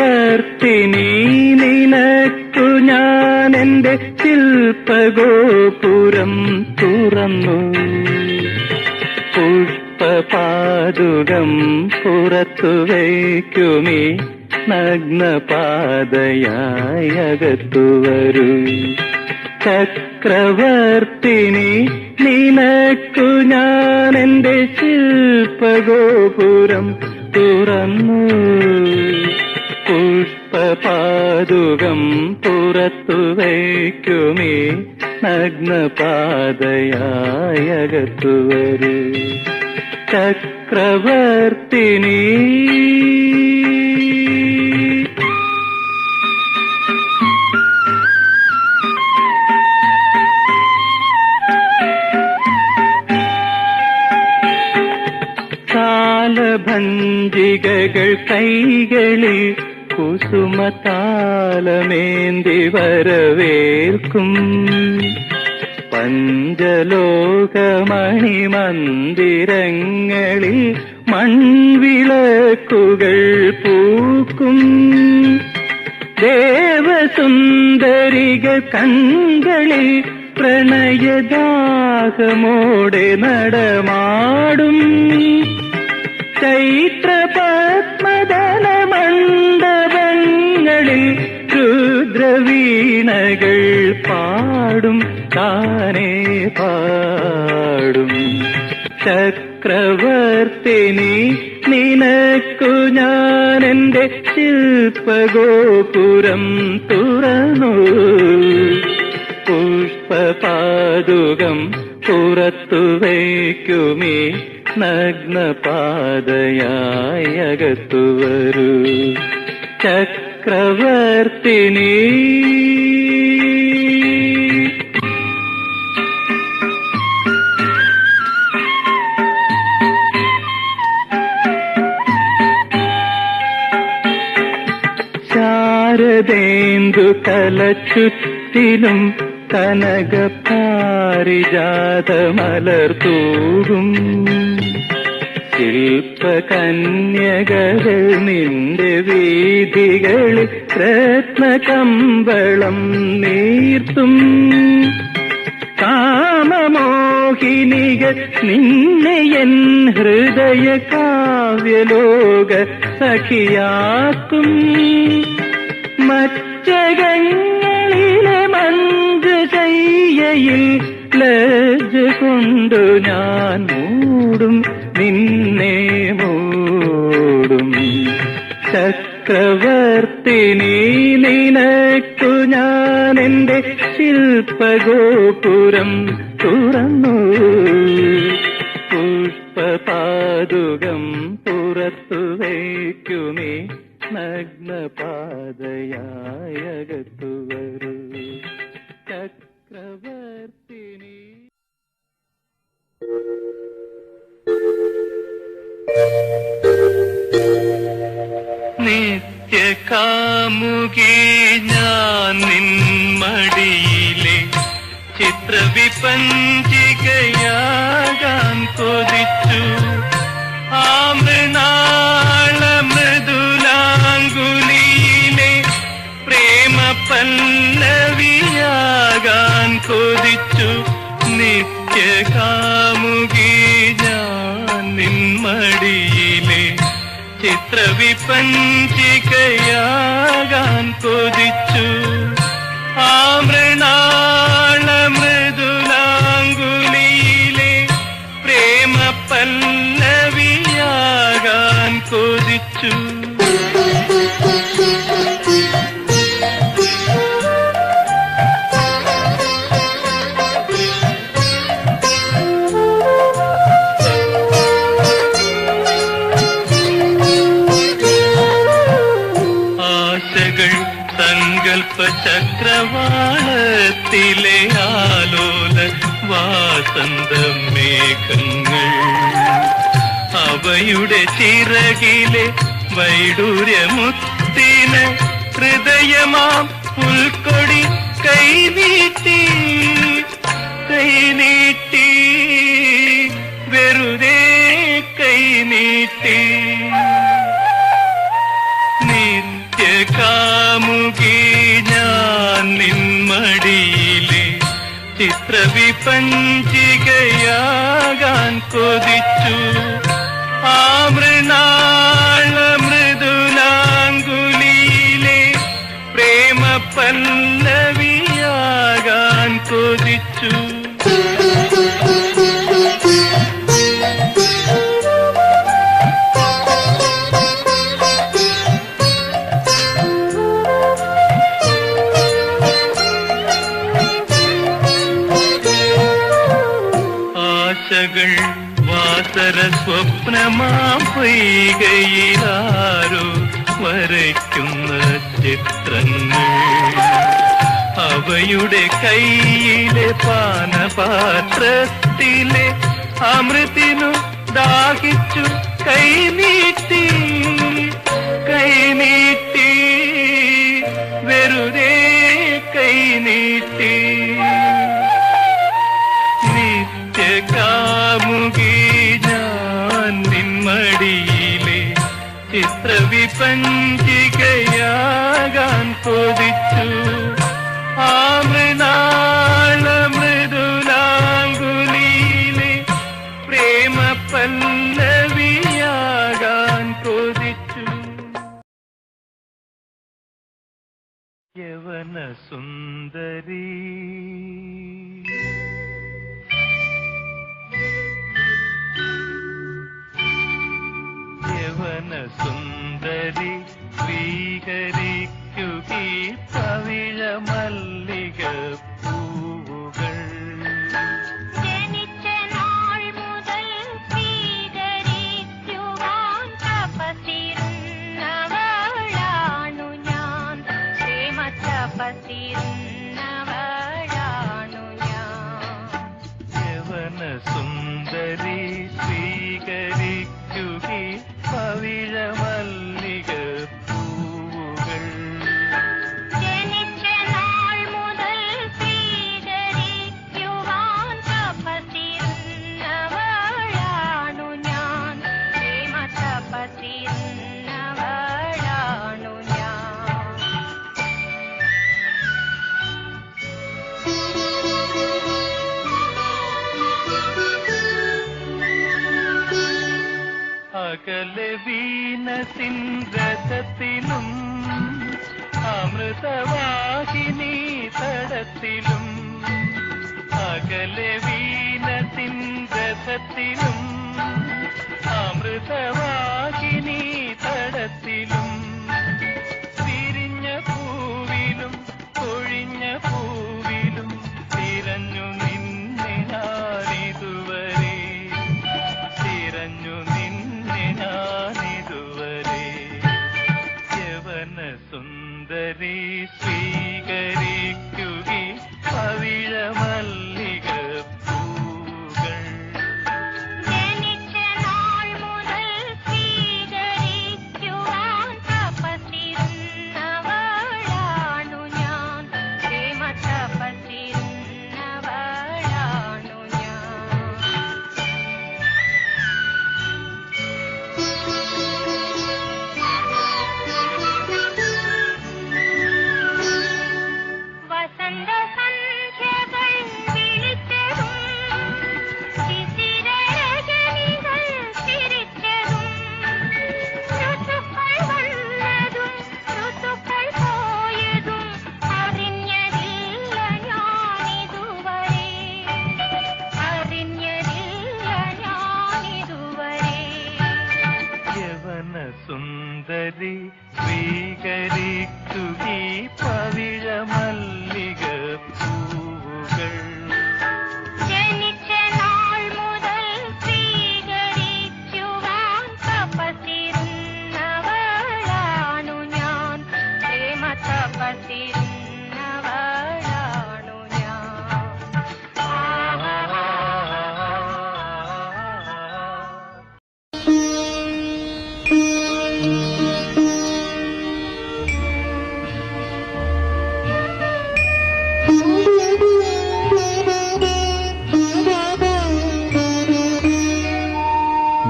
ചക്രവർത്തിനി നിനക്കു ഞാൻ എന്റെ ശില്പഗോപുരം തുറന്നു. പുഷ്പപാദുകം പുറത്തു വയ്ക്കുമീ നഗ്നപാതയായി അകത്തു വരൂ. ചക്രവർത്തിനി നിനക്കു ഞാൻ എന്റെ ശില്പഗോപുരം തുറന്നു. പുഷ്പപാദുകം പുറത്തു വയ്ക്കുമീ നഗ്നപാതയായി അകത്തു വരൂ. ചക്രവർത്തിനി താലഭഞ്ജികകൾ കൈകളിൽ കുസുമതാലമേന്തി വരവേൽക്കും. പഞ്ചലോകമണിമന്ദിരങ്ങളിൽ മൺവിളക്കുകൾ പൂക്കും. ദേവസുന്ദരികൾ കൺകളിൽ പ്രണയദാഹമോടെ നടമാടും. ചൈത്രപത്മദല മണ്ഡപങ്ങളിൽ രുദ്രവീണകൾ പാടും, താനേ പാടും. ചക്രവർത്തിനി നിനക്കു ഞാൻ എന്റെ ശില്പഗോപുരം തുറന്നു. പുഷ്പപാദുകം പുറത്തു വയ്ക്കുമീ നഗ്നപാതയായി അകത്തു വരൂ. ചക്രവർത്തിനി ശാരദേന്ദു തലച്ചുറ്റിലും കനകപാരിജാതമലർത്തൂകും. ശില്പകന്യകൾ നിന്റെ വീഥികളിൽ രത്നകമ്പളം നീർത്തും. കാമമോഹിനികൾ നിന്നെ എൻ ഹൃദയ കാവ്യലോക സഖിയാക്കും. മച്ചകങ്ങളിലെ മഞ്ജുശയ്യയിൽ ലജ്ജ കൊണ്ടു ഞാൻ മൂടും, നിന്നെ മൂടും. ചക്രവർത്തിനി നിനക്കു ഞാൻ എന്റെ ശില്പഗോപുരം തുറന്നു. പുഷ്പപാദുകം പുറത്തു വയ്ക്കുമീ നഗ്നപാതയായി അകത്തു വരൂ. ചക്രവർത്തിനി നിത്യകാമുകി ഞാൻ നിൻ മടിയിലെ ചിത്രവിപഞ്ചികയാകാൻ കൊതിച്ചു. ആ മൃണാള മൃദുലാങ്കുലിയിലെ പ്രേമ പല്ലവിയാകാൻ കൊതിച്ചു. നിത്യകാമുകി ഞാൻ നിൻ മടിയിലെ ചിത്രവിപഞ്ചികയാകാൻ കൊതിച്ചു. ആ മൃണാള മൃദുലാങ്കുലിയിലെ പ്രേമ പല്ലവിയാകാൻ കൊതിച്ചു. ചക്രവാളത്തിലെ ആലോല വാസന്തമേഘങ്ങൾ അവയുടെ ചിറകിലെ വൈഡൂര്യമുത്തിന് ഹൃദയമാം പുൽക്കൊടി കൈനീട്ടി കൈനീട്ടി വെറുതെ കൈനീട്ടി. നിത്യകാമുകി കാമുകി ഞാൻ നിന്മടിയിലെ ചിത്രവിപഞ്ചികയാകാൻ കൊതിച്ചു. ആ മൃണാള മൃദുലാങ്കുലിയിലെ പ്രേമ പല്ലവിയാകാൻ കൊതിച്ചു. ആശകൾ വാസര സ്വപ്നമാം പൊയ്കയിലാരോ വരയ്ക്കുന്ന ചിത്രങ്ങൾ, അവയുടെ കയ്യിലെ പാനപാത്രത്തിലെ അമൃതിനു ദാഹിച്ചു കൈനീട്ടി കൈനീട്ടി വെറുതെ കൈനീട്ടി. കാമുകി ഞാൻ നിന്മടിയിലെ ചിത്രവിപഞ്ചികയാകാൻ കൊതിച്ചു. ആ മൃണാള മൃദുലാങ്കുലിയിലെ പ്രേമ പല്ലവിയാകാൻ കൊതിച്ചു. യവന സുന്ദരി സുന്ദരി സ്വീകരിക്കുകീ പവിഴ മല്ലിക പൂവുകൾ. ജനിച്ച നാൾ മുതൽ സ്വീകരിക്കുവാൻ തപസ്സിരുന്നവളാണു ഞാൻ, പ്രേമ തപസ്സിരുന്നവളാണു ഞാൻ. യവന സുന്ദരി സ്വീകരിക്കുകീ പവിഴ മല്ലിക പൂവുകൾ. ജനിച്ച നാൾ മുതൽ സ്വീകരിക്കുവാൻ തപസ്സിരുന്നവളാണു ഞാൻ, പ്രേമ തപസ്സിരുന്നവളാണു ഞാൻ. അകലെ വീണസിൻ രഥത്തിലും അമൃതവാഹിനി തടത്തിലും, അകലെ വീണസിൻ രഥത്തിലും അമൃതവാഹിനി തടത്തിലും, വിരിഞ്ഞ പൂവിലും കൊഴിഞ്ഞ പൂവിലും തിരഞ്ഞു നിന്നെ ഞാനിതുവരെ, തിരഞ്ഞു ഞാനിതുവരെ. യവന സുന്ദരി സ്വീകരിക്കുകീ പവിഴ മല്ലിക പൂവുകൾ. ജനിച്ച നാൾ മുതൽ സ്വീകരിക്കുവാൻ തപസ്സിരുന്നവളാണു ഞാൻ, പ്രേമ തപസ്സിരുന്നവളാണു ഞാൻ. വസന്ത സന്ധ്യകൾ വിളിച്ചതും ശിശിരരജനികൾ ചിരിച്ചതും, ഋതുക്കൾ വന്നതും ഋതുക്കൾ പോയതും അറിഞ്ഞതില്ല ഞാനിതുവരെ, അറിഞ്ഞതില്ല ഞാനിതുവരെ. യവന സുന്ദരി സ്വീകരിക്കുകീ പവിഴ മല്ലിക പൂവുകൾ. ജനിച്ച നാൾ മുതൽ സ്വീകരിക്കുവാൻ തപസ്സിരുന്നവളാണു ഞാൻ, പ്രേമ തപസ്സിരുന്നവളാണു ഞാൻ.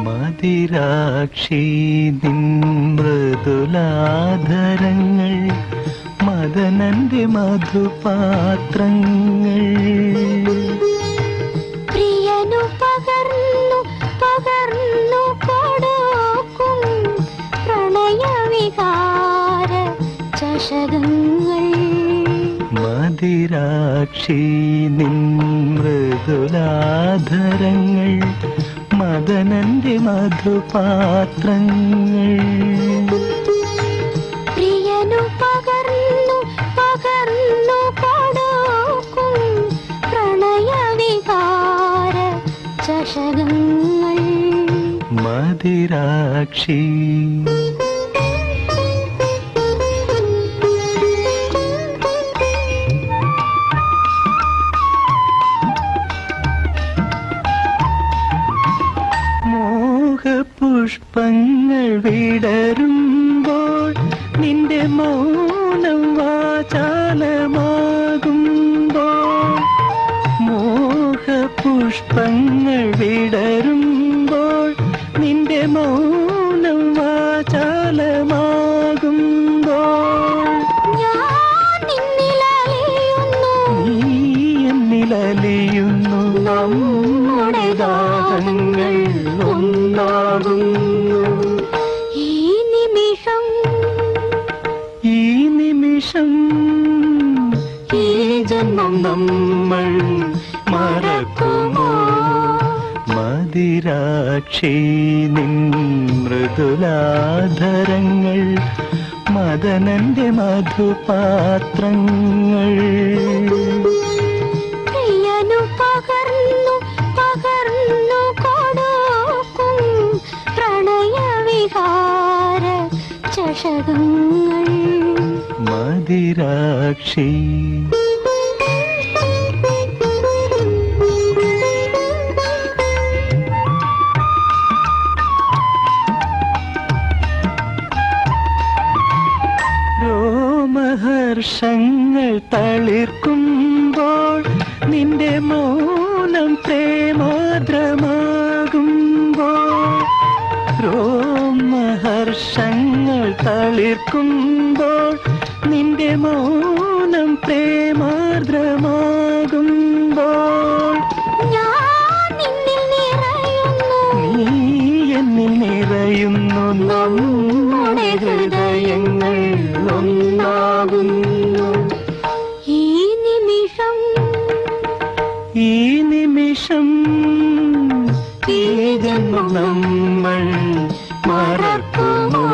മതിരാക്ഷി നിൻ മൃദുകരങ്ങളിൽ മൃദുലാധരങ്ങൾ മദനന്റെ മധുപാത്രങ്ങൾ പ്രിയനു പകർന്നു പകർന്നു കൊടുക്കും പ്രണയവികാര ചഷകങ്ങൾ മദിരാക്ഷി നിൻ മൃദുലാധരങ്ങൾ മദനന്റെ മധുപാത്രങ്ങൾ പ്രിയനു പകർന്നു പകർന്നു കൊടുക്കും പ്രണയവികാര ചഷകങ്ങൾ മദിരാക്ഷി പുഷ്പങ്ങൾ വിടരുമ്പോൾ നിന്റെ മൗനം വാചാലമാകുമ്പോൾ മോഹപുഷ്പങ്ങൾ വിടരുമ്പോൾ നിന്റെ മൗനം വാചാലമാകുമ്പോൾ നീ എന്നിലലിയുന്നു നമ്മുടെ ദാഹങ്ങൾ ഒന്നാകുന്നു ഈ നിമിഷം ഈ ജന്മം നമ്മൾ മറക്കുമോ മദിരാക്ഷി നിൻ മൃദുലാധരങ്ങൾ മദനന്റെ മധുപാത്രങ്ങൾ പ്രിയനു പകർന്നു പകർന്നു കൊടുക്കും പ്രണയവികാര ചഷകങ്ങൾ മദിരാക്ഷി രോമഹർഷങ്ങൾ തളിർക്കുമ്പോൾ നിന്റെ മൗനം പ്രേമാദ്രമാകുമ്പോൾ രോമഹർഷങ്ങൾ തളിർക്കുമ്പോൾ നിന്റെ മൗനം പ്രേമാർദ്രമാകുമ്പോൾ ഞാൻ നിന്നിൽ നിറയുന്നു നീ എന്നിൽ നിറയുന്നു നമ്മുടെ ഹൃദയങ്ങൾ ഒന്നാകുന്നു ഈ നിമിഷം ഈ ജന്മം നമ്മൾ മറക്കുമോ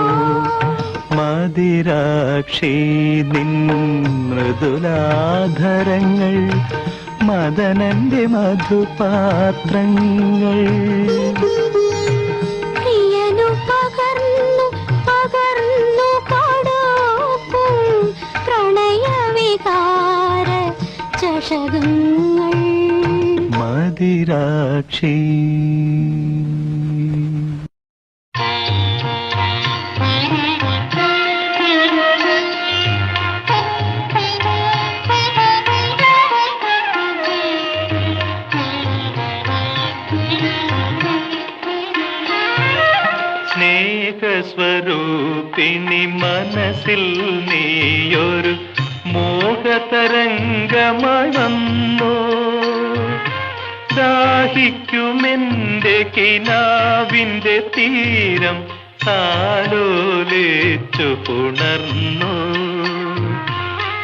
മദിരാക്ഷി നിൻ മൃദുലാധരങ്ങൾ മദനന്റെ മധുപാത്രങ്ങൾ പ്രിയനു പകർന്നു പകർന്നു കൊടുക്കും പ്രണയവികാര ചഷകങ്ങൾ മദിരാക്ഷി സ്നേഹസ്വരൂപിണി മനസ്സിൽ നീയൊരു മോഹതരംഗമായി വന്നു ദാഹിക്കുമെന്റെ കിനാവിന്റെ തീരം താലോലിച്ചു പുണർന്നു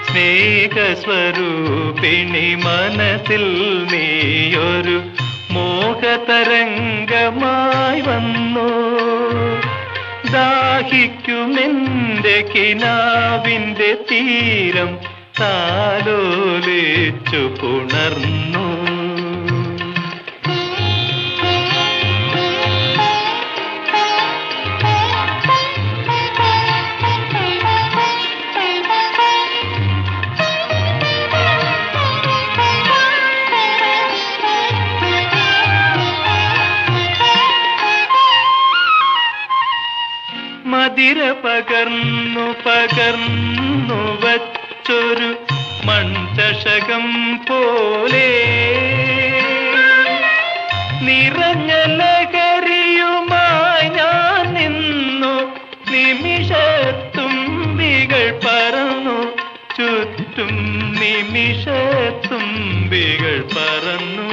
സ്നേഹസ്വരൂപിണി മനസ്സിൽ നീയൊരു മോഹതരംഗമായി വന്നു ദാഹിക്കുമെന്റെ കിനാവിന്റെ തീരം താലോലിച്ചു പുണർന്നു മതിര പകർന്നു പകർന്നു വച്ചൊരു മൺചഷകം പോലെ നിറഞ്ഞ ലഹരിയുമായി ഞാൻ നിന്നു നിമിഷ ചുറ്റും നിമിഷത്തുമ്പികൾ പറന്നു.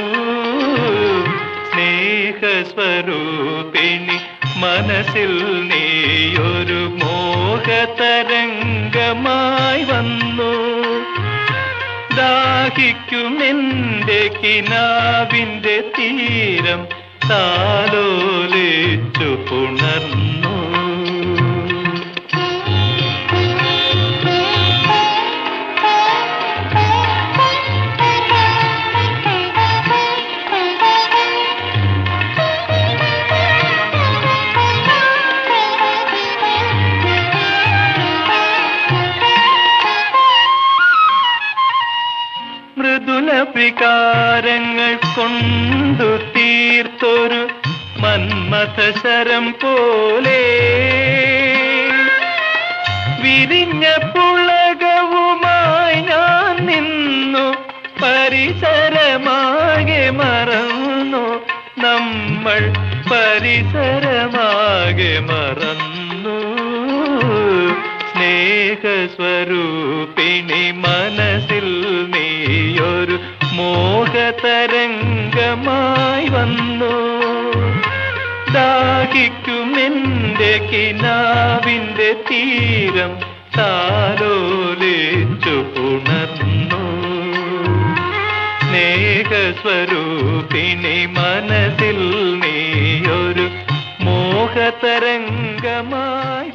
സ്നേഹസ്വരൂപിണി മനസ്സിൽ നീയൊരു മോഹതരംഗമായി വന്നു. ദാഹിക്കുമെന്റെ കിനാവിന്റെ തീരം താലോലിച്ചു പുണർന്നു. മൃദുലവികാരങ്ങൾ കൊണ്ടു തീർത്തൊരു മന്മഥശരം പോലെ വിരിഞ്ഞ പുളകവുമായി ഞാൻ നിന്നു. പരിസരമാകെ മറന്നു നമ്മൾ, പരിസരമാകെ മറന്നു. സ്നേഹസ്വരൂപിണി മനസ്സിൽ നീയൊരു മോഹതരംഗമായി വന്നു. ദാഹിക്കുമെന്റെ കിനാവിന്റെ തീരം താലോലിച്ചു പുണർന്നു. സ്നേഹസ്വരൂപിണി മനസ്സിൽ നീയൊരു മോഹതരംഗമായി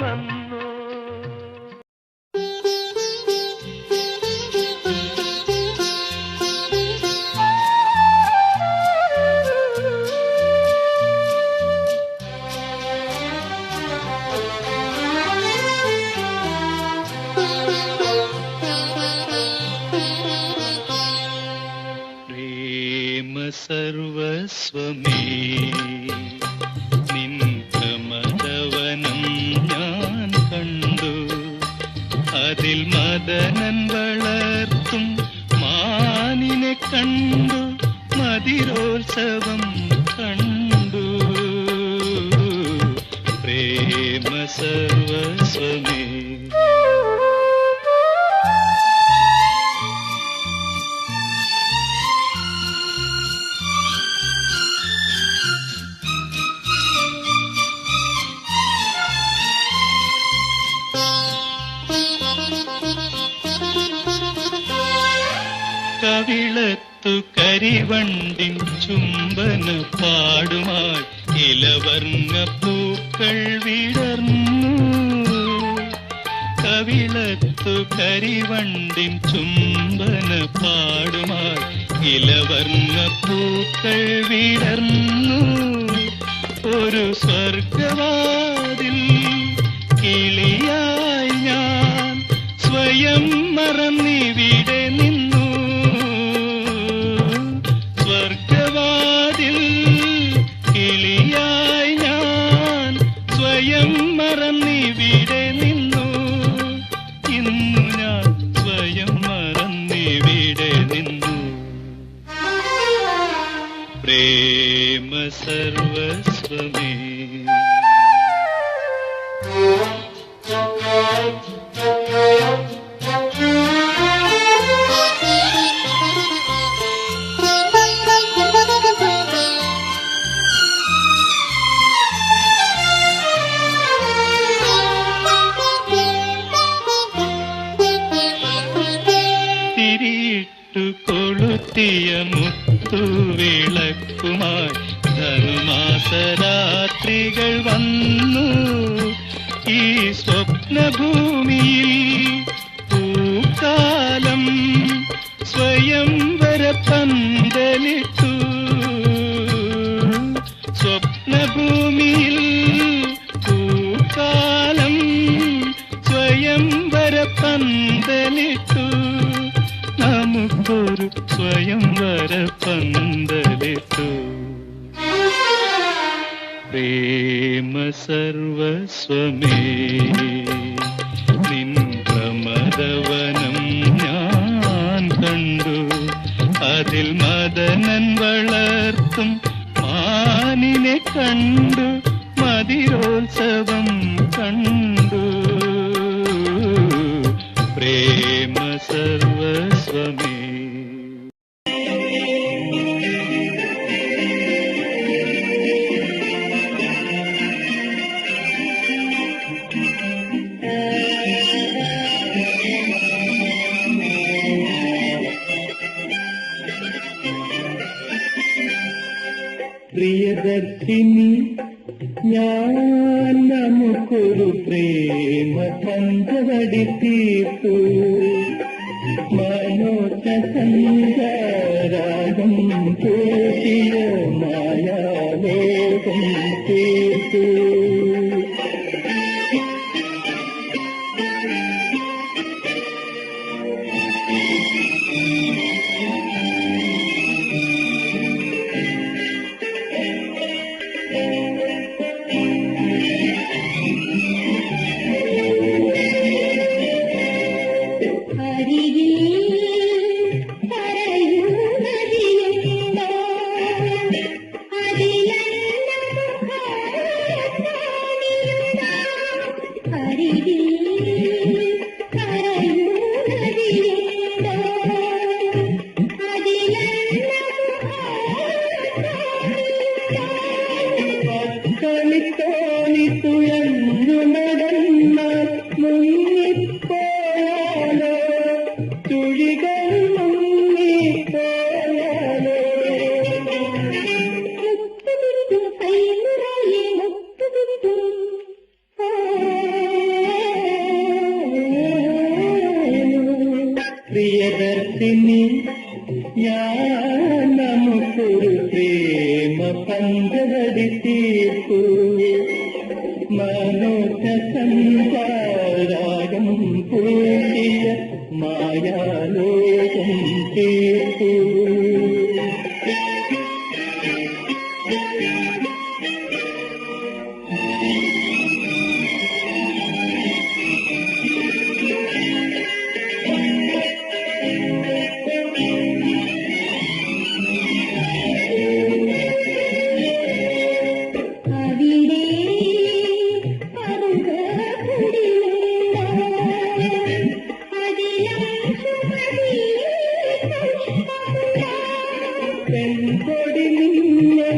വന്നു. സർവസ്വമേ നിൻ പ്രമദവനം ഞാൻ കണ്ടു. അതിൽ മദനൻ വളർത്തും മാനിനെ കണ്ടു. മതിരോത്സവം കണ്ടു. പ്രേമ സർവസ്വമേ കവിളത്തു കരിവണ്ടിൻ ചുംബന പാടുമായി ഇലവർണ്ണ പൂക്കൾ വിടർന്നു. കവിളത്തു കരിവണ്ടിൻ ചുംബന പാടുമായി ഇലവർണ്ണ പൂക്കൾ വിടർന്നു. ഒരു സ്വർഗവാതിൽ കിളിയായി ഞാൻ സ്വയം മറന്നിവിടെ നിന്നു. സ്വർഗവാതിൽ കിളിയായി ഞാൻ സ്വയം മറന്നിവിടെ നിന്നു. ഇന്നു ഞാൻ സ്വയം മറന്നിവിടെ നിന്നു. പ്രേമ സർവസ്വമേ കൊളുത്തിയ മുത്തുവിളക്കുമായി ധനുമാസരാത്രികൾ വന്നു. ഈ സ്വപ്നഭൂമിയിൽ പൂക്കാലം സ്വയംവര പന്തലിട്ടു. സ്വപ്നഭൂമിയിൽ പൂക്കാലം സ്വയംവര പന്തലിട്ടു. നമുക്കൊരു സ്വയംവര പന്തലിട്ടു. പ്രേമ സർവസ്വമേ നിൻ പ്രമദവനം ഞാൻ കണ്ടു. അതിൽ മദനൻ വളർത്തും മാനിനെ കണ്ടു. മതിരോത്സവം കണ്ടു. പ്രേമ സർവ പ്രിയദർശിനി ഞാൻ നമുക്കൊരു പ്രേമ പഞ്ചവടി തീർത്തു മനോജ സഞ്ചാരാഗം പൂശിയ മായാലോകം തീർത്തു കളിത്തോണി തുഴഞ്ഞു നടന്ന മുങ്ങിപ്പോയാലോ തുഴികൾ മുങ്ങിപ്പോയാലോ പ്രിയദർശിനി ഞാൻ നമുക്കൊരു പ്രേമ പഞ്ചവടി തീർത്തു മനോജ സഞ്ചാരാഗം പൂശിയ മായാലോകം തീർത്തു പെൺകൊടി നിന്നെ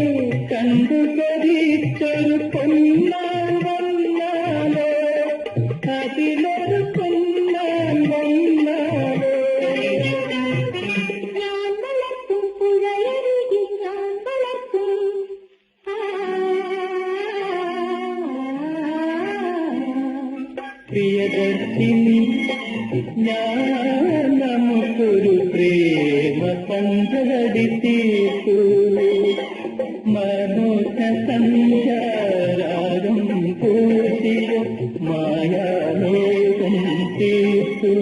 കണ്ടു കൊതിച്ചൊരു പൊന്നാൻ വന്നാലോ അതിലൊരു പൊന്നാൻ വന്നാലോ ഞാൻ വളർത്തും പുഴയരുകി ഞാൻ വളർത്തും പ്രിയദർശിനി ഞാൻ നമുക്കൊരു പ്രേമ പഞ്ചവടി തീർത്തു മനോജ സഞ്ചാരാഗം പൂശിയ മായാലോകം തീർത്തു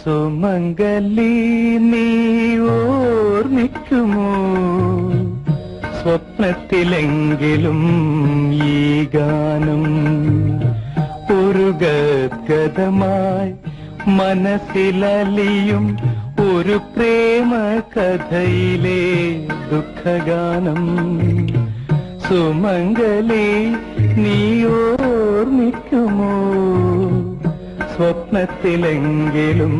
സുമംഗലി നീ ഓർമ്മിക്കുമോ സ്വപ്നത്തിലെങ്കിലും ഈ ഗാനം ഒരു ഗദ്ഗതമായി മനസ്സിലലിയും ഒരു പ്രേമ കഥയിലെ ദുഃഖഗാനം സുമംഗലി നീ ഓർമ്മിക്കുമോ സ്വപ്നത്തിലെങ്കിലും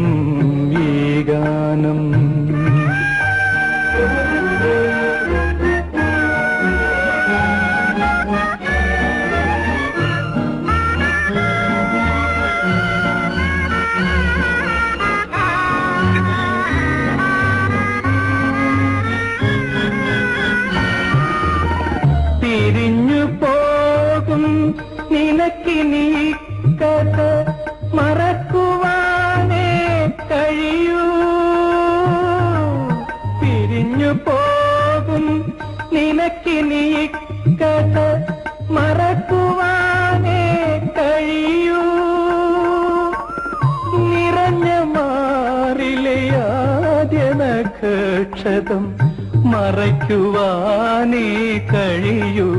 ഈ ഗാനം പിരിഞ്ഞു പോകും നിനക്കിനി കഥ മറക്കുവാനേ കഴിയൂ പിരിഞ്ഞു പോകും നിനക്കിനി കഥ മറക്കുവാനേ കഴിയൂ നിറഞ്ഞ മാറിലെ ആദ്യ നക്ഷതം മറയ്ക്കുവാനേ കഴിയൂ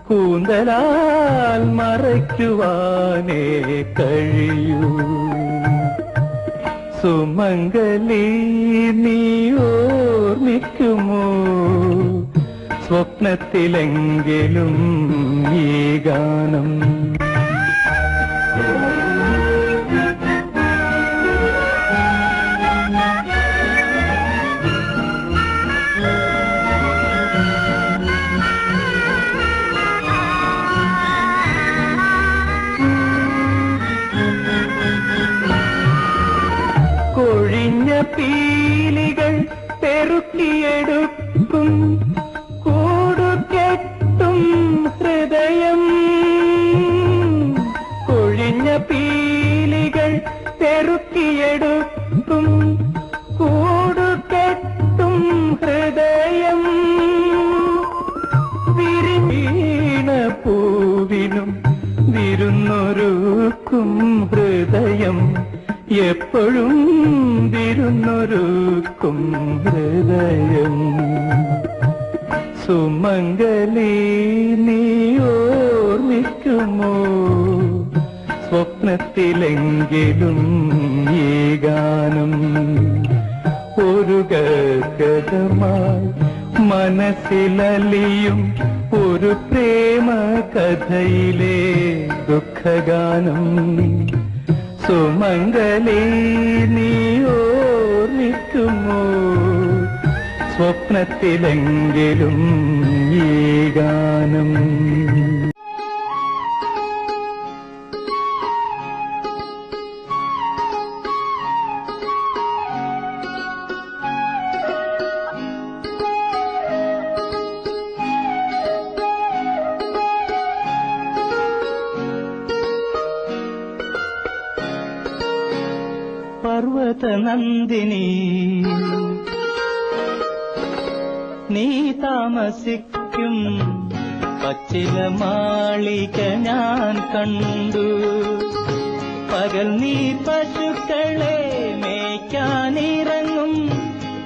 കൂന്തലാൽ മറയ്ക്കുവാനേ കഴിയൂ സുമംഗലി നീ ഓർമ്മിക്കുമോ സ്വപ്നത്തിലെങ്കിലും ഈ ഗാനം പീലികൾ പെറുക്കിയെടുക്കും കൂടുകെട്ടും ഹൃദയം. കൊഴിഞ്ഞ പീലികൾ പെറുക്കിയെടുക്കും കൂടുകെട്ടും ഹൃദയം. വിരിഞ്ഞ പൂവിനും വിരുന്നൊരുക്കും ഹൃദയം. എപ്പോഴും വിരുന്നൊരുക്കും ഹൃദയം. സുമംഗലി നീ ഓർമ്മിക്കുമോ സ്വപ്നത്തിലെങ്കിലും ഈ ഗാനം? ഒരു ഗദ്ഗതമായി മനസ്സിലലിയും ഒരു പ്രേമ കഥയിലെ ദുഃഖഗാനം. സുമംഗലി നീ ഓർമ്മിക്കുമോ സ്വപ്നത്തിലെങ്കിലും ഈ ഗാനം? പർവതനന്ദിനി നീ താമസിക്കും പച്ചില മാളിക ഞാൻ കണ്ടു. പകൽ നീ പശുക്കളെ മേയ്ക്കാനിറങ്ങും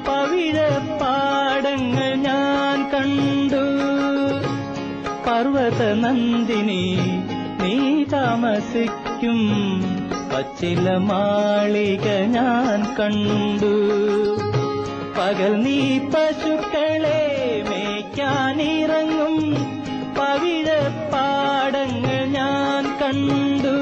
പവിഴപ്പാടങ്ങൾ ഞാൻ കണ്ടു. പർവതനന്ദിനി നീ താമസിക്കും പച്ചില മാളിക ഞാൻ കണ്ടു. പകൽ നീ പശുക്കളെ മേയ്ക്കാനിറങ്ങും പവിഴപ്പാടങ്ങൾ ഞാൻ കണ്ടു.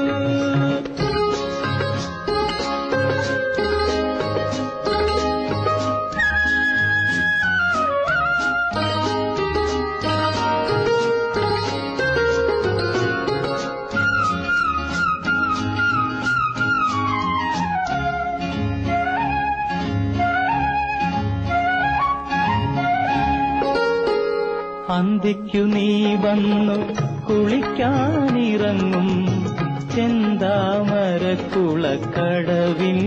അന്തിക്കു നീ വന്നു കുളിക്കാനിറങ്ങും ചെന്താമരക്കുളക്കടവിൽ.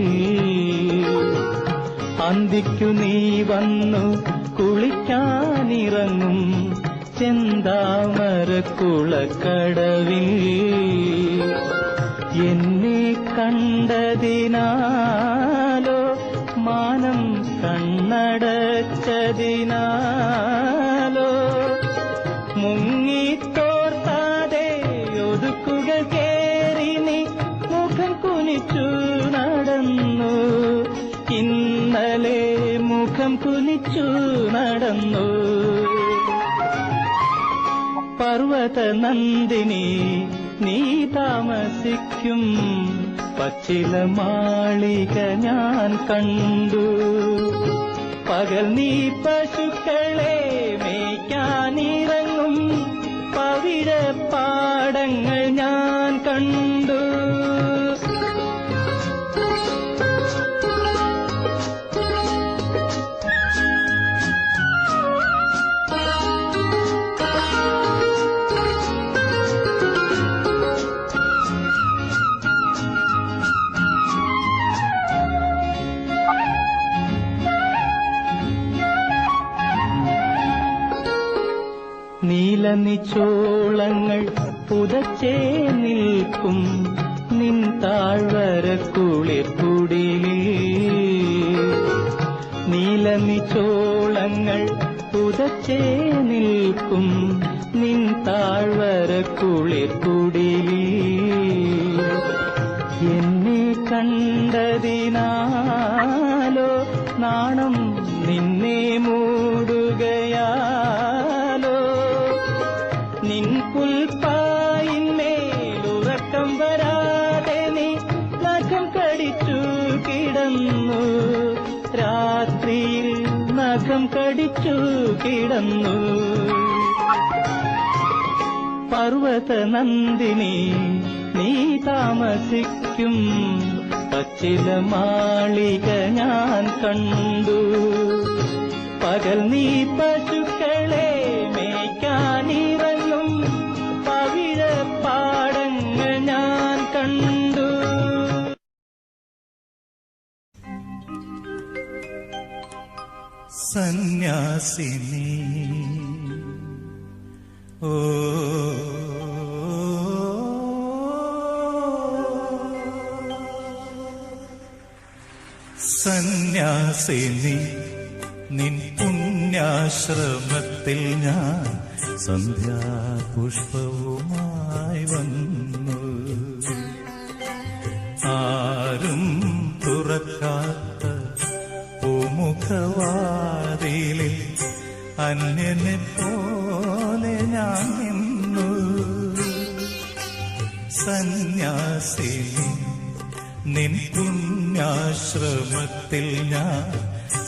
അന്തിക്കു നീ വന്നു കുളിക്കാനിറങ്ങും ചെന്താമരക്കുളക്കടവിൽ. എന്നെ കണ്ടതിനാലോ മാനം കണ്ണടച്ചതിനാലോ മുങ്ങിത്തോർത്താതെ ഒതുക്കുകൾ കേറി നീ മുഖം കുനിച്ചു നടന്നു. ഇന്നലെ മുഖം കുനിച്ചു നടന്നു. പർവതനന്ദിനി നീ താമസിക്കും പച്ചില മാളിക ഞാൻ കണ്ടു. പകൽ നീ പശുക്കളെ മേയ്ക്കാനിറങ്ങും പവിഴപ്പാടങ്ങൾ ഞാൻ കണ്ടു. നീലനിച്ചോളങ്ങൾ പുതച്ചേ നിൽക്കും നിൻ താഴ്വരക്കുളിർക്കുടിലിൽ. നീലനിച്ചോളങ്ങൾ പുതച്ചേ നിൽക്കും നിൻ താഴ്വരക്കുളിർക്കുടിലിൽ. എന്നെ കണ്ടതിനാലോ നാണം നിന്നെ മൂടുകയാലോ നിൻ പുൽപ്പായിന്മേലുറക്കം വരാതെ നീ നഖം കടിച്ചു കിടന്നു. രാത്രിയിൽ നഖം കടിച്ചു കിടന്നു. പർവതനന്ദിനി നീ താമസിക്കും പച്ചില മാളിക ഞാൻ കണ്ടു. പകൽ നീ പശുക്കളെ മേയ്ക്കാനിറങ്ങും പവിഴപ്പാടങ്ങൾ ഞാൻ കണ്ടു. സന്യാസിനി ഓ സന്യാസിനി നിൻ പുണ്യാശ്രമത്തിൽ ഞാൻ സന്ധ്യാപുഷ്പവുമായി വന്നു. ആരും തുറക്കാത്ത പൂമുഖവാതിലിൽ അന്യനെ പോലെ ഞാൻ നിന്നു. സന്യാസിനി നിൻ പുണ്യാശ്രമത്തിൽ ഞാൻ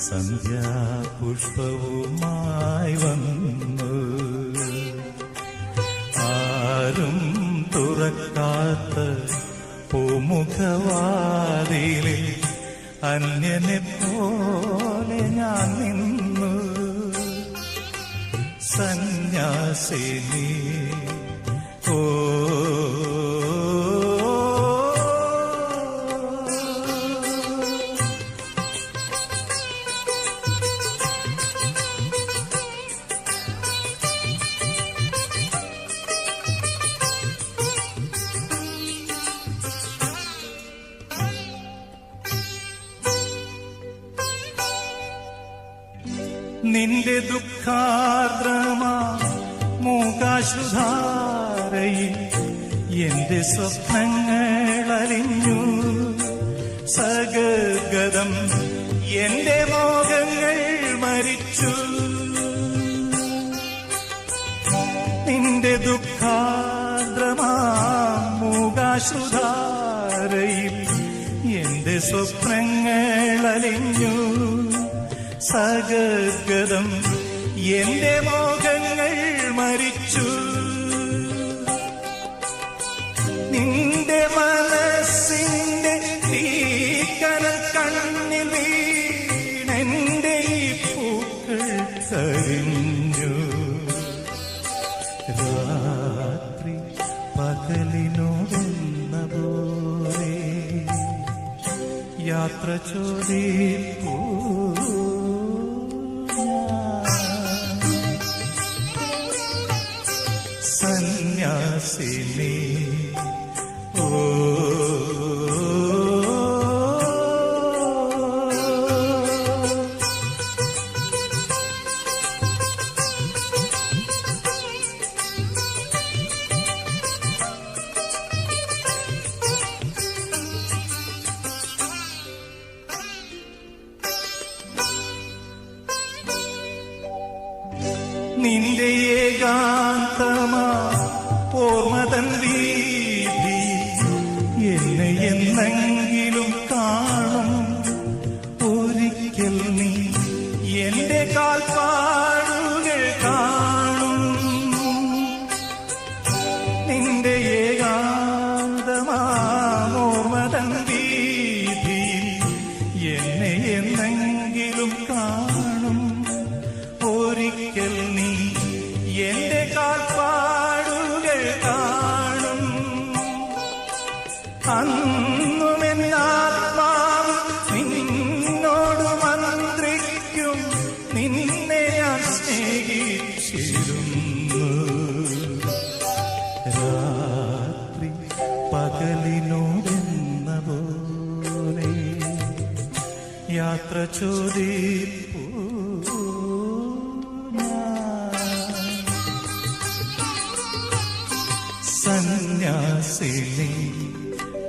സന്ധ്യാപുഷ്പവുമായി വന്നു. ആരും തുറക്കാത്ത പൂമുഖവാതിലിൽ അന്യനെ പോലെ ഞാൻ നിന്നു. സന്യാസിനി ഓ നിന്റെ ദുഃഖാർദ്രമാ മൂകാശ്രുധാരയിൽ എന്റെ സ്വപ്നങ്ങൾ അലിഞ്ഞു. സഗഗതം എന്റെ മോഹങ്ങൾ മരിച്ചു. നിന്റെ ദുഃഖാർദ്രമാ മൂകാശ്രുധാരയിൽ എന്റെ സ്വപ്നങ്ങൾ അലിഞ്ഞു. സഗഗതം എന്റെ മോഹങ്ങൾ മരിച്ചു. നിന്റെ മനസ്സിന്റെ തീക്കനൽ കണ്ണിൽ വീണെന്റെ ഈ പൂക്കൾ കരിഞ്ഞു. രാത്രി പകലിനോടെന്ന പോലെ യാത്ര ചോദിപ്പൂ. സന്യാസിനി ഓ നിന്റെ ഏകാന്തമാ ഓർമ്മതൻ വീതി എന്നെ എന്നെങ്കിലും കാണും. ഒരിക്കൽ നീ എന്റെ കാൽപ്പാടുകൾ കാണും. നിന്റെ ഏകാന്തമാ ഓർമ്മതൻ വീതി എന്നെ എന്നെങ്കിലും കാണും. ഒരിക്കൽ നീ എന്റെ കാൽപ്പാടുകൾ കാണും. അന്നുമെൻ ആത്മാവ് നിന്നോട് മന്ത്രിക്കും. നിന്നെ ഞാൻ സ്നേഹിച്ചിരുന്നു. രാത്രി പകലിനോടെന്ന പോലെ യാത്ര ചോദിപ്പൂ. സന്യാസിനി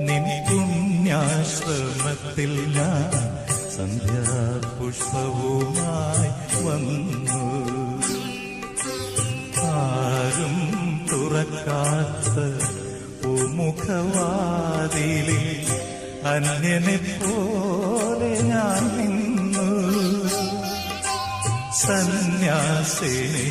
നിൻ പുണ്യാശ്രമത്തിൽ ഞാൻ സന്ധ്യാപുഷ്പവുമായി വന്നു. ആരും തുറക്കാത്ത പൂമുഖവാതിലിൽ അന്യനെ പോലെ ഞാൻ നിന്നു. സന്യാസിനി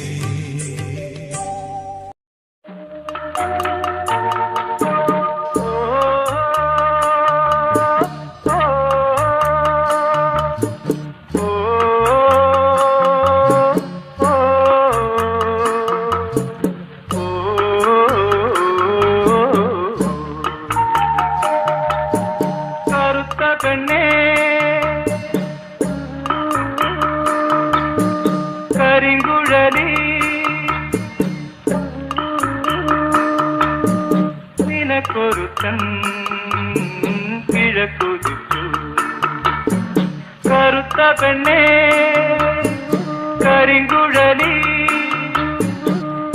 കറുത്ത പെണ്ണേ കരിങ്കുഴലി നിനക്കൊരുത്തൻ കിഴക്കുതിച്ചു കറുത്ത പെണ്ണേ കരിങ്കുഴലി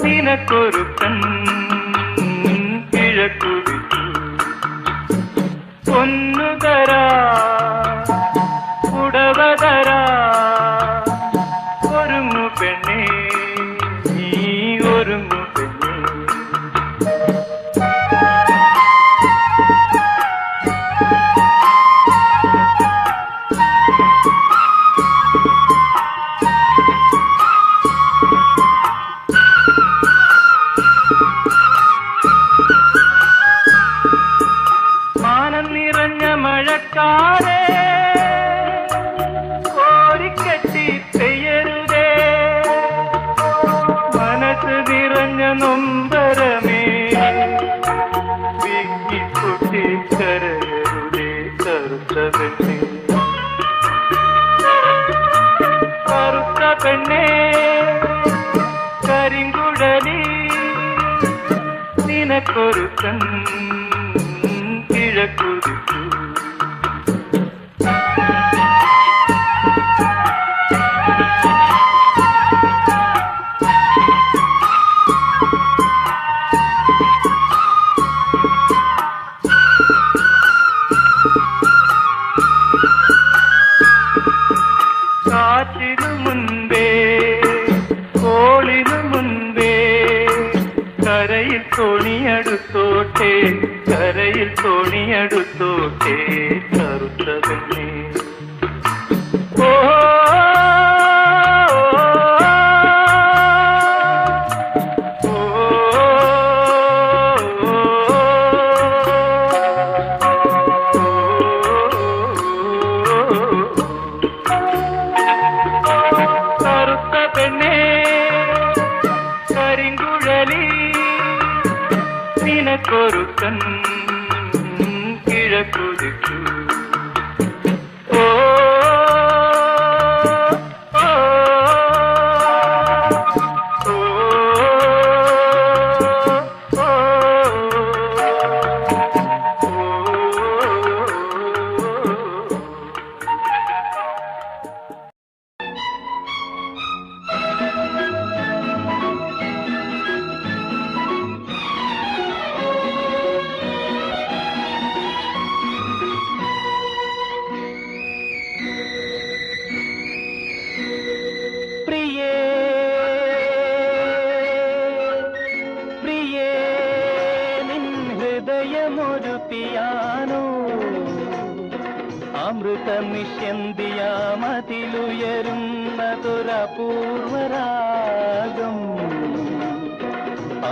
നിനക്കൊരുത്തൻ കിഴക്കുതിച്ചു പൊന്നുതരാ ഉടവതരാ ഒരുങ്ങു പെണ്ണേ നീ ഒരുങ്ങു പെണ്ണേ മാനം നിറഞ്ഞ മഴക്കാരേ കോരിക്കെട്ടി പെയ്യരുതേ മനസ്സ് നിറഞ്ഞ നൊമ്പരമേ വിങ്ങിപ്പൊട്ടി കരയരുതേ കറുത്ത പെണ്ണേ കറുത്ത പെണ്ണേ കരിങ്കുഴലി നിനക്കൊരുത്തൻ കിഴക്കുതിച്ചു കാറ്റിനു മുൻപേ കോളിനു മുൻപേ കരയിൽ തോണിയടുത്തോട്ടെ കരയിൽ തോണിയടുത്തോട്ടെ കറുത്ത പെണ്ണേ ഓ കറുത്ത പെണ്ണേ കരിങ്കുഴലി നിനക്കൊരുത്തൻ കിഴക്കുതിച്ചു ഓ ഓ ഓ പ്രിയേ പ്രിയേ നിൻ ഹൃദയമൊരു പിയാനോ അമൃത നിശ്യന്തിയാമതിലുയരുന്നതൊരപൂർവരാഗം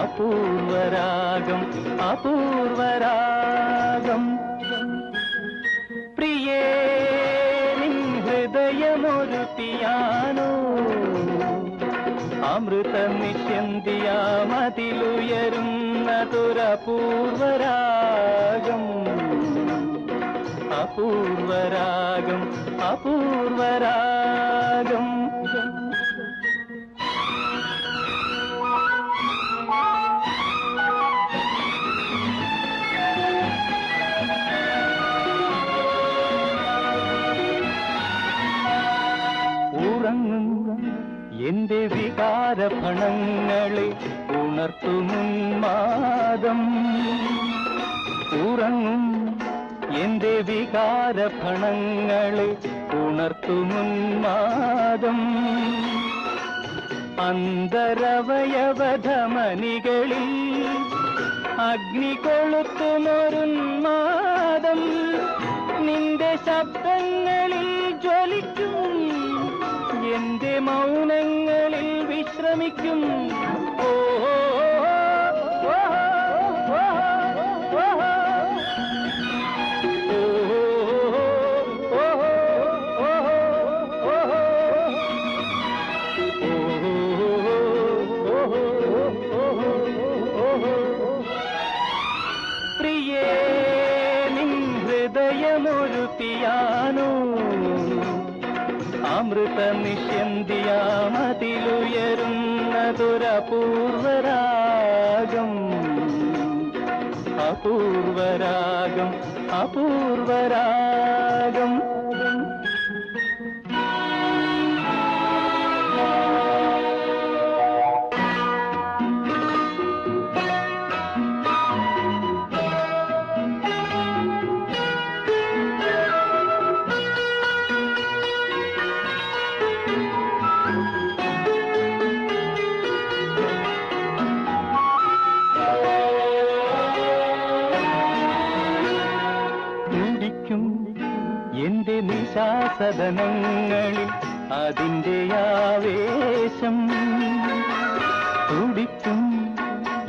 അപൂർവരാഗം അപൂർവരാഗം പ്രിയേ നിൻ ഹൃദയമൊരു പിയാനോ അമൃത നിശ്യന്തിയാമതിലുയരുന്നതൊരപൂർവരാഗം അപൂർവരാഗം അപൂർവരാഗം ഉറങ്ങും എന്റെ വികാരഫണങ്ങളെ ഉണർത്തുമുന്മാദം ഉറങ്ങും എന്റെ വികാരഫണങ്ങളെ ഉണർത്തുമുന്മാദം അന്തരവയവധമനികളിൽ അഗ്നി കൊളുത്തുമൊരുന്മാദം നിന്റെ ശബ്ദങ്ങളിൽ ജ്വലിക്കും എന്റെ മൗനങ്ങളിൽ വിശ്രമിക്കും ഓ പ്രിയേ നിൻ ഹൃദയമൊരു ഹൃദയമൊരു പിയാനോ അമൃത നിഷ്യന്തിയാമതിലുയരുന്നതൊരപൂർവരാഗം അപൂർവരാഗം അപൂർവരാഗം എന്റെ നിശാസദനങ്ങളിൽ അതിൻ്റെ ആവേശം തുടിക്കും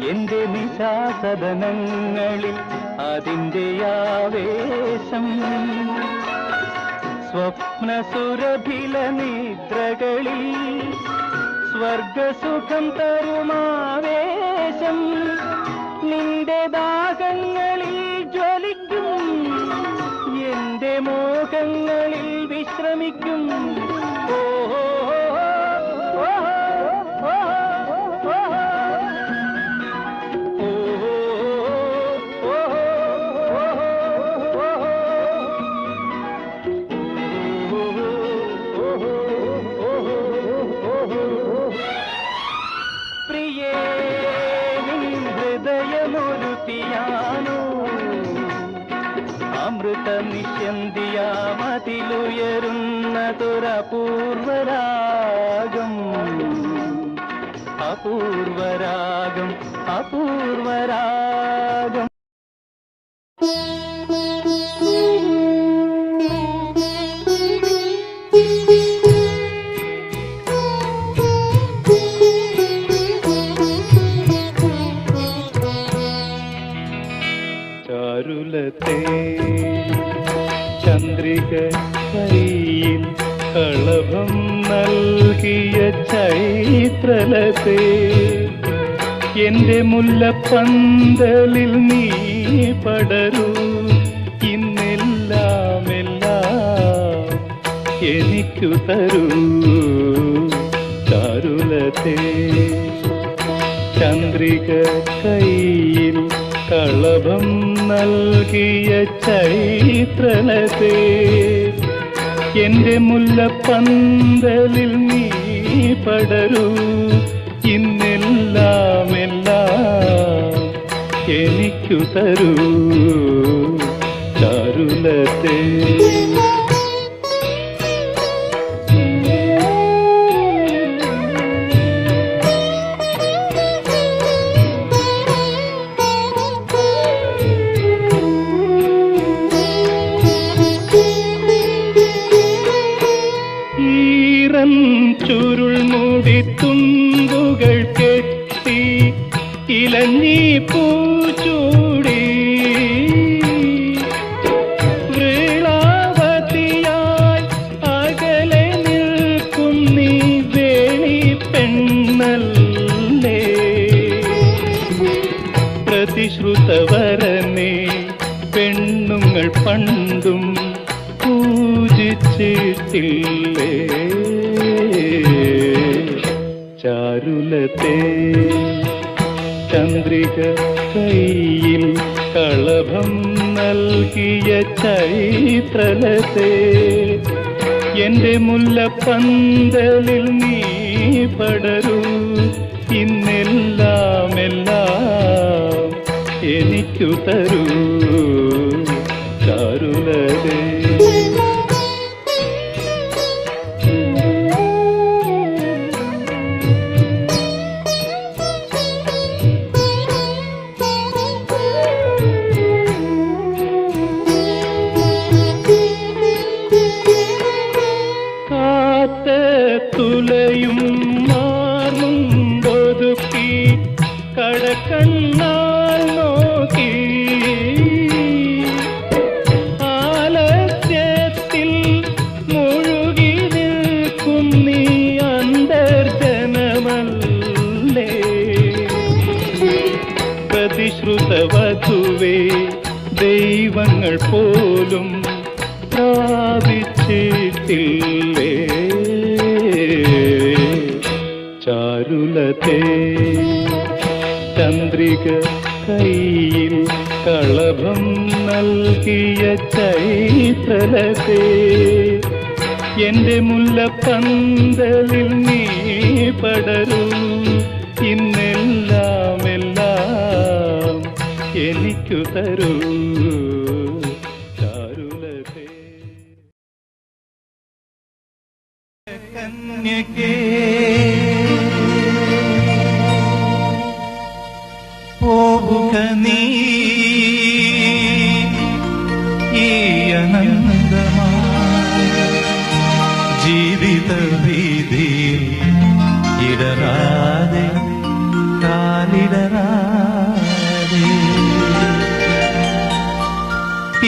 എന്റെ നിശാസദനങ്ങളിൽ അതിൻ്റെ ആവേശം സ്വപ്നസുരഭില നിദ്രകളിൽ സ്വർഗസുഖം തരുമാവേശം നിന്റെ ദാഹങ്ങളിൽ ജ്വലിക്കും എന്റെ മോഹങ്ങളിൽ വിശ്രമിക്കും പ്രിയേ നിൻ ഹൃദയമൊരു പിയാനോ അമൃത നിഷ്യന്തിയാമതിലുയരുന്നതൊരപൂർവരാഗം അപൂർവരാഗം അപൂർവരാഗം ചാരുലത്തെ ചന്ദ്രിക കൈയിൽ കളഭം നൽകിയ ചൈത്രലത്തെ എന്റെ മുല്ലപ്പന്തലിൽ നീ പടരൂ ഇന്നെല്ലാം എല്ലാം എനിക്കു തരൂ ചാരുലത്തെ ചന്ദ്രിക കൈയിൽ കളഭം നൽകിയ ചൈത്രലത്തെ എന്റെ മുല്ലപ്പന്തലിൽ നീ പടരൂ ഇന്നെല്ലാം എല്ലാം എനിക്കു തരൂ ചാരുലത്തെ ചുരുൾ മൂടി തുമ്പുകൾ കെട്ടി ഇലഞ്ഞി പൂച്ചൂടി വൃളാവതിയായി അകലെ നിൽക്കും നീ വേണി പെണ്ണല്ലേ പ്രതിശ്രുതവരനെ പെണ്ണുങ്ങൾ പണ്ടും പൂജിച്ചിട്ടില്ലേ ചാരുലത്തെ ചന്ദ്രിക കൈയിൽ കളഭം നൽകിയ ചൈത്രലത്തെ എന്റെ മുല്ലപ്പന്തലിൽ നീ പടരൂ ഇന്നെല്ലാം എല്ലാം എനിക്കു തരൂ ചാരുലത്തെ തുലയും മാറും ഒതുക്കി കടക്കണ്ണാൽ നോക്കി ആലയ ചൈത്രലതേ ചന്ദ്രിക കയ്യിൽ കളഭം നൽകിയ ചൈത്രലതേ എന്റെ മുല്ലപ്പന്തലിൽ നീ പടരൂ ഇന്നെല്ലാം എല്ലാം എനിക്കു തരൂ ചാരുലതേ. കന്യകേ പോവുക നീ ഈ അനന്തമാ ജീവിത വീതിയിൽ ഇടരാതെ കാലിടരാതെ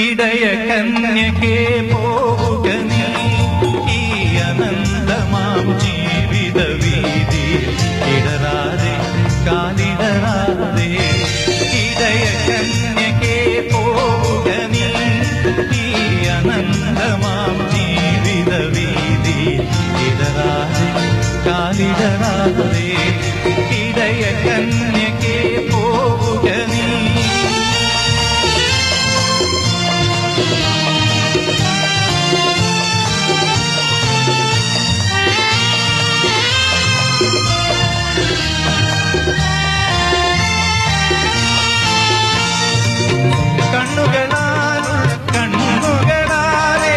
ഇടയ കന്യകേ പോവുക നീ ഈ അനന്തമാം ജീവിത വീതിയിൽ ഇടരാതെ കാലിടരാതെ ഇടയ കന്യകേ പോവുക നീ ഈ അനന്തമാം ജീവിത വീതിയിൽ ഇടരാതെ കാലിടരാതെ ഇടയ കന്യകേ പോവുക നീ. കണ്ണുകളാലെ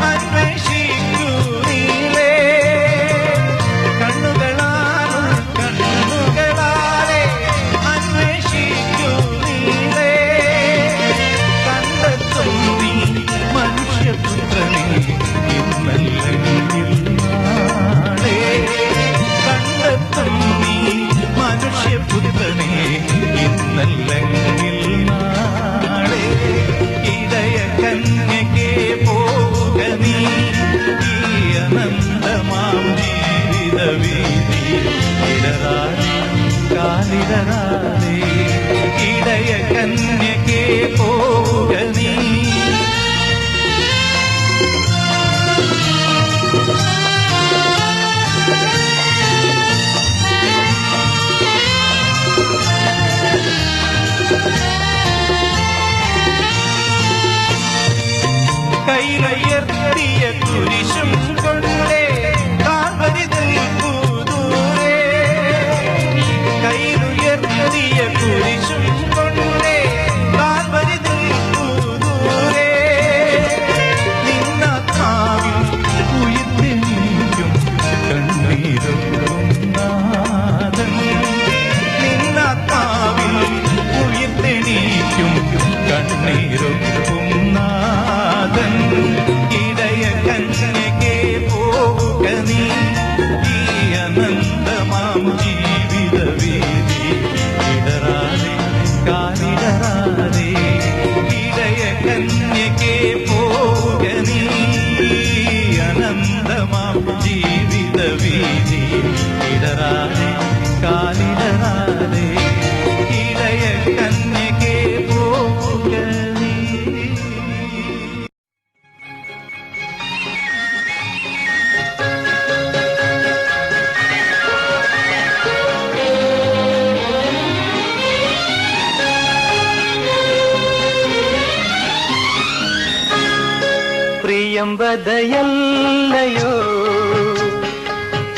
അന്വേഷിക്കൂ നീലേ കണ്ണുകളാലെ അന്വേഷിക്കൂ നീലേ കണ്ടെത്തും നീ മനുഷ്യപുത്രനെ ഇന്നല്ലെങ്കിൽ നാളെ കണ്ടെത്തും നീ മനുഷ്യപുത്രനെ ഇന്നല്ലെങ്കിൽ നാളെ ഇടയ കന്യകേ പോവുക നീ ഈ അനന്തമാം ജീവിത വീതി ഇടരാതെ കാലിടരാതെ ഇടയ കന്യകേ പോവുക നീ. കൈയുയർത്തിയ കുരിശും കൊണ്ടേ കാൽവരി നിൽപ്പൂ ദൂരെ കൈയുയർത്തിയ കുരിശും കൊണ്ടേ കാൽവരി നിൽപ്പൂ ദൂരെ നിന്നാത്മാവിൽ ഉയർത്തിനിക്കും കണ്ണീരൊപ്പം നാഥൻ നിന്നാത്മാവിൽ ഉയർത്തിനിക്കും കണ്ണീരൊപ്പം നാഥൻ ഇടയ കന്യകേ പോവുക നീ ഈ അനന്തമാം ജീവിത വീതി ഇടരാതെ കാലിടരാതെ ഇടയ കന്യകേ പോവുക നീ ഈ അനന്തമാം ജീവിത വീതി ഇടരാതെ കാലിടരാതെ ഇടയ കന്യകേ പോവുക നീ. പ്രിയംവദയല്ലയോ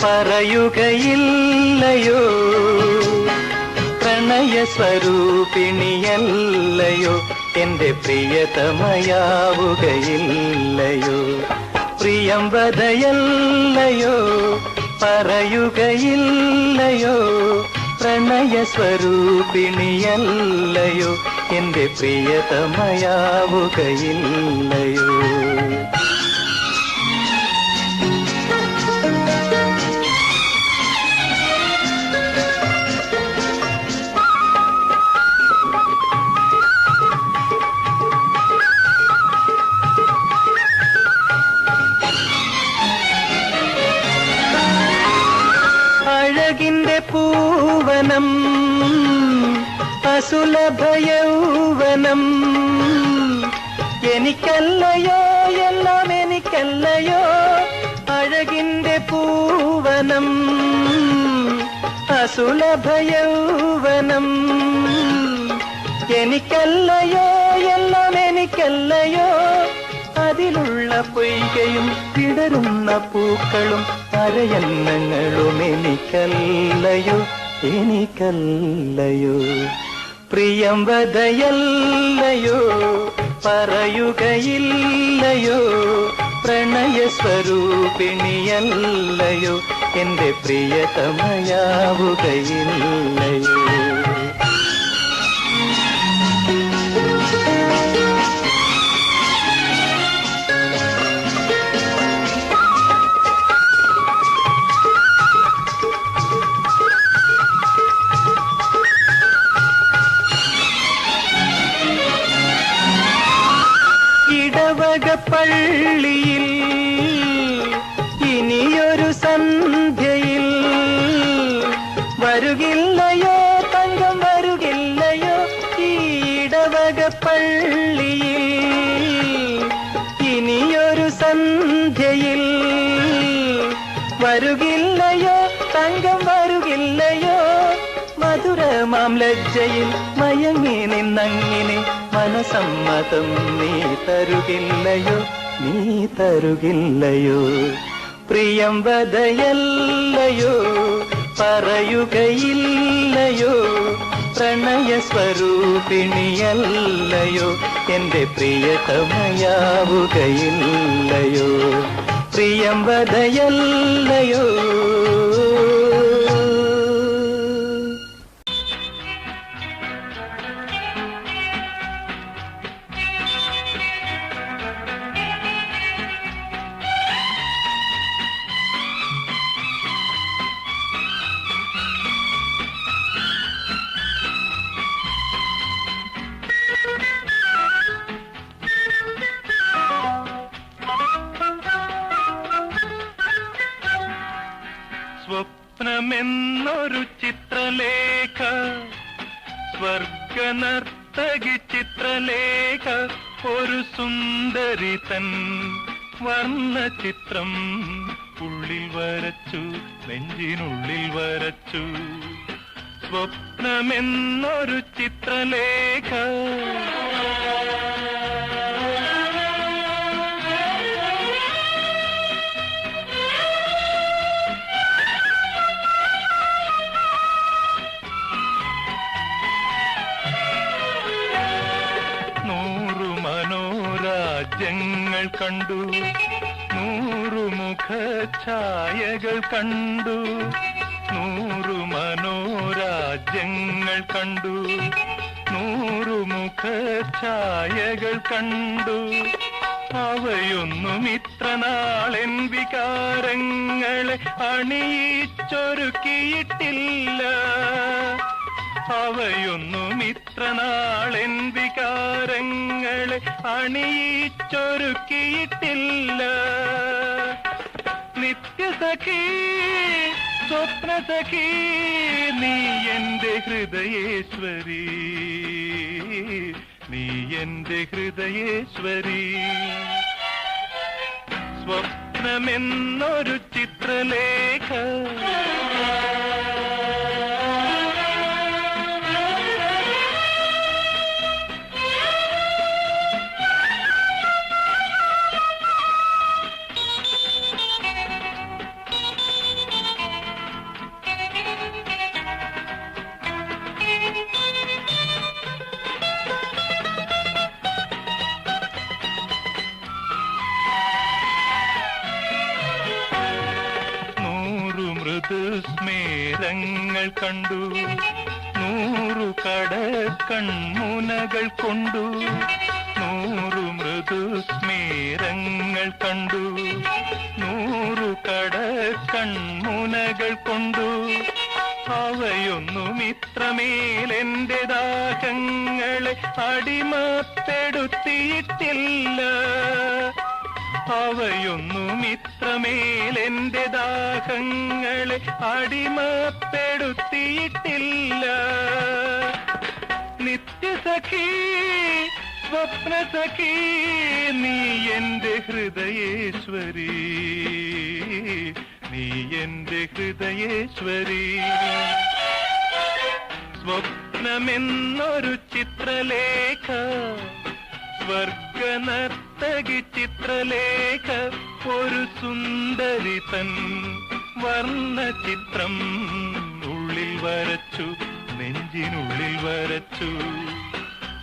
പറയുകയില്ലയോ പ്രണയ സ്വരൂപിണിയല്ലയോ എന്റെ പ്രിയതമയാവുകയില്ലയോ പ്രിയംവദയല്ലയോ പറയുകയില്ലയോ പ്രണയ സ്വരൂപിണിയല്ലയോ എന്റെ പ്രിയതമയാവുകയില്ലയോ. അഴകിന്റെ പൂവനം അസുലഭയൗവനം എനിക്കല്ലയോ എല്ലാം എനിക്കല്ലയോ അഴകിന്റെ പൂവനം സുലഭ യൗവനം എനിക്കല്ലയോ എല്ലാം എനിക്കല്ലയോ അതിലുള്ള പൊയ്കയും വിടരുന്ന പൂക്കളും അരയന്നങ്ങളും എനിക്കല്ലയോ എനിക്കല്ലയോ പ്രിയം വദയല്ലയോ പറയുകയില്ലയോ പ്രണയസ്വരൂപിണിയല്ലയോ എന്റെ പ്രിയതമയാവുകയില്ലയോ പള്ളിയിൽ ഇനിയൊരു സന്ധ്യയിൽ വരുകില്ലയോ തങ്കം വരുകില്ലയോ ഈടവക പള്ളിയിൽ ഇനിയൊരു സന്ധ്യയിൽ വരുകില്ലയോ തങ്കം വരുകില്ലയോ മധുരമാം ലജ്ജയിൽ മയങ്ങി നിന്നങ്ങിനെ മനസമ്മതം നീ തരുകില്ലയോ നീ തരുകില്ലയോ പ്രിയം വദയല്ലയോ പറയുകയില്ലയോ പ്രണയസ്വരൂപിണിയല്ലയോ എന്റെ പ്രിയതമയാവുകയില്ലയോ പ്രിയം വദയല്ലയോ സ്വപ്നമെന്നൊരു ചിത്രലേഖ സ്വർഗനർത്തകി ചിത്രലേഖ ഒരു സുന്ദരി തൻ വർണ്ണചിത്രം ഉള്ളിൽ വരച്ചു നെഞ്ചിനുള്ളിൽ വരച്ചു സ്വപ്നമെന്നൊരു ചിത്രലേഖ രാജ്യങ്ങൾ കണ്ടു 100 മുഖഛായകൾ കണ്ടു 100 മനോരാജ്യങ്ങൾ കണ്ടു 100 മുഖഛായകൾ കണ്ടു അവയൊന്നും ഇത്ര നാളെൻ വികാരങ്ങളെ അണിയിച്ചൊരുക്കിയിട്ടില്ല അവയൊന്നും ഇത്ര നാളെൻ വികാരങ്ങളെ അണിയിച്ചൊരുക്കിയിട്ടില്ല നിത്യസഖി സ്വപ്നസഖി നീ എന്റെ ഹൃദയേശ്വരി നീ എന്റെ ഹൃദയേശ്വരി സ്വപ്നമെന്നൊരു ചിത്രലേഖ സ്മേരങ്ങൾ കണ്ടു 100 കടക്കൺമുനകൾ കൊണ്ടു 100 മൃദുസ്മേരങ്ങൾ കണ്ടു 100 കടക്കൺമുനകൾ കൊണ്ടു അവയൊന്നും ഇത്രമേൽ എന്റെ ദാഹങ്ങളെ അടിമപ്പെടുത്തിയിട്ടില്ല അവയൊന്നും ഇത്രമേൽ എന്റെ ദാഹങ്ങളെ അടിമപ്പെടുത്തിയിട്ടില്ല നിത്യസഖി സ്വപ്നസഖി നീ എന്റെ ഹൃദയേശ്വരി നീ എന്റെ ഹൃദയേശ്വരി സ്വപ്നമെന്നൊരു ചിത്രലേഖ, സ്വർഗനർത്തകി ചിത്രലേഖ, ഒരു സുന്ദരി തൻ വർണ്ണചിത്രം ഉള്ളിൽ വരച്ചു, നെഞ്ചിനുള്ളിൽ വരച്ചു.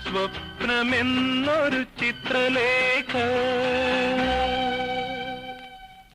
സ്വപ്നമെന്നൊരു ചിത്രലേഖ.